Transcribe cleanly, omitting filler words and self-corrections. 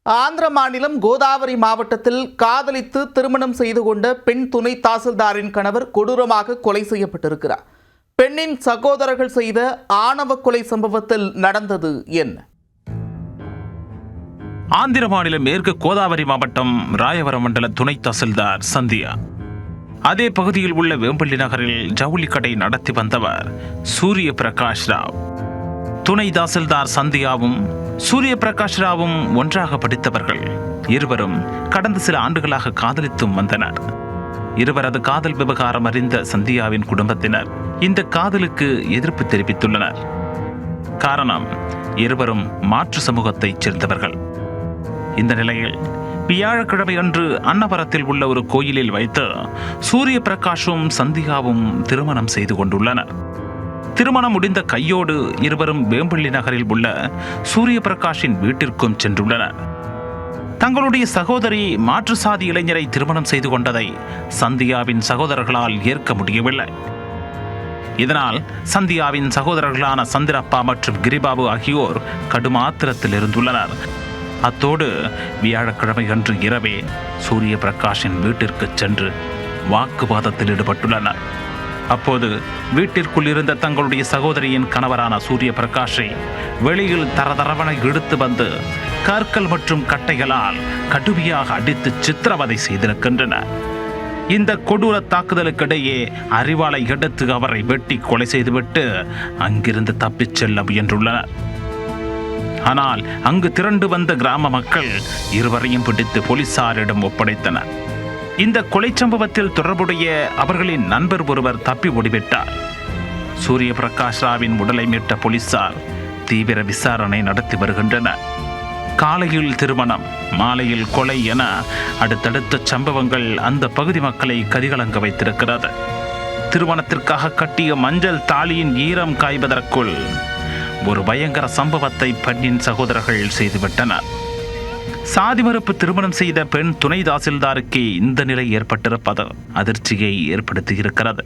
ஆந்திர மாநிலம் கோதாவரி மாவட்டத்தில் காதலித்து திருமணம் செய்து கொண்ட பெண் துணை தாசில்தாரின் கணவர் கொடூரமாக கொலை செய்யப்பட்டிருக்கிறார். பெண்ணின் சகோதரர்கள் செய்த ஆணவ கொலை சம்பவத்தில் நடந்தது என்ன? ஆந்திர மாநிலம் மேற்கு கோதாவரி மாவட்டம் ராயவரம் மண்டல துணை தாசில்தார் சந்தியா. அதே பகுதியில் உள்ள வேம்பள்ளி நகரில் ஜவுளி கடை நடத்தி வந்தவர் சூரிய பிரகாஷ் ராவ். துணை தாசில்தார் சந்தியாவும் சூரிய பிரகாஷ் ராவும் ஒன்றாக படித்தவர்கள். இருவரும் கடந்த சில ஆண்டுகளாக காதலித்தும் வந்தனர். இருவரது காதல் விவகாரம் அறிந்த சந்தியாவின் குடும்பத்தினர் இந்த காதலுக்கு எதிர்ப்பு தெரிவித்துள்ளனர். காரணம், இருவரும் மாற்று சமூகத்தைச் சேர்ந்தவர்கள். இந்த நிலையில் வியாழக்கிழமை அன்று அன்னவரத்தில் உள்ள ஒரு கோயிலில் வைத்து சூரிய பிரகாஷும் சந்தியாவும் திருமணம் செய்து கொண்டுள்ளனர். திருமணம் முடிந்த கையோடு இருவரும் வேம்பள்ளி நகரில் உள்ள சூரிய பிரகாஷின் வீட்டிற்கும் சென்றுள்ளனர். தங்களுடைய சகோதரி மாற்று சாதி இளைஞரை திருமணம் செய்து கொண்டதை சந்தியாவின் சகோதரர்களால் ஏற்க முடியவில்லை. இதனால் சந்தியாவின் சகோதரர்களான சந்திரப்பா மற்றும் கிரிபாபு ஆகியோர் கடும் ஆத்திரத்தில் இருந்துள்ளனர். அத்தோடு வியாழக்கிழமை அன்று இரவே சூரிய பிரகாஷின் வீட்டிற்கு சென்று வாக்குவாதத்தில் ஈடுபட்டுள்ளனர். அப்போது வீட்டிற்குள் இருந்த தங்களுடைய சகோதரியின் கணவரான சூரிய பிரகாஷை வெளியில் தரதரவன இழுத்து வந்து கற்கள் மற்றும் கட்டைகளால் கடுமையாக அடித்து சித்திரவதை செய்திருக்கின்றனர். இந்த கொடூர தாக்குதலுக்கிடையே அரிவாளை எடுத்து அவரை வெட்டி கொலை செய்துவிட்டு அங்கிருந்து தப்பிச் செல்ல முயன்றுள்ளனர். ஆனால் அங்கு திரண்டு வந்த கிராம மக்கள் இருவரையும் பிடித்து போலீசாரிடம் ஒப்படைத்தனர். இந்த கொலை சம்பவத்தில் தொடர்புடைய அவர்களின் நண்பர் ஒருவர் தப்பி ஓடிவிட்டார். சூரிய பிரகாஷ் ராவின் உடலை மீட்ட போலீசார் தீவிர விசாரணை நடத்தி வருகின்றனர். காலையில் திருமணம், மாலையில் கொலை என அடுத்தடுத்த சம்பவங்கள் அந்த பகுதி மக்களை கதிகலங்க வைத்திருக்கிறது. திருமணத்திற்காக கட்டிய மஞ்சள் தாலியின் ஈரம் காய்வதற்குள் ஒரு பயங்கர சம்பவத்தை பெண்ணின் சகோதரர்கள் செய்துவிட்டனர். சாதி மறுப்பு திருமணம் செய்த பெண் துணை தாசில்தாருக்கு இந்த நிலை ஏற்பட்டிருப்பது அதிர்ச்சியை ஏற்படுத்தியிருக்கிறது.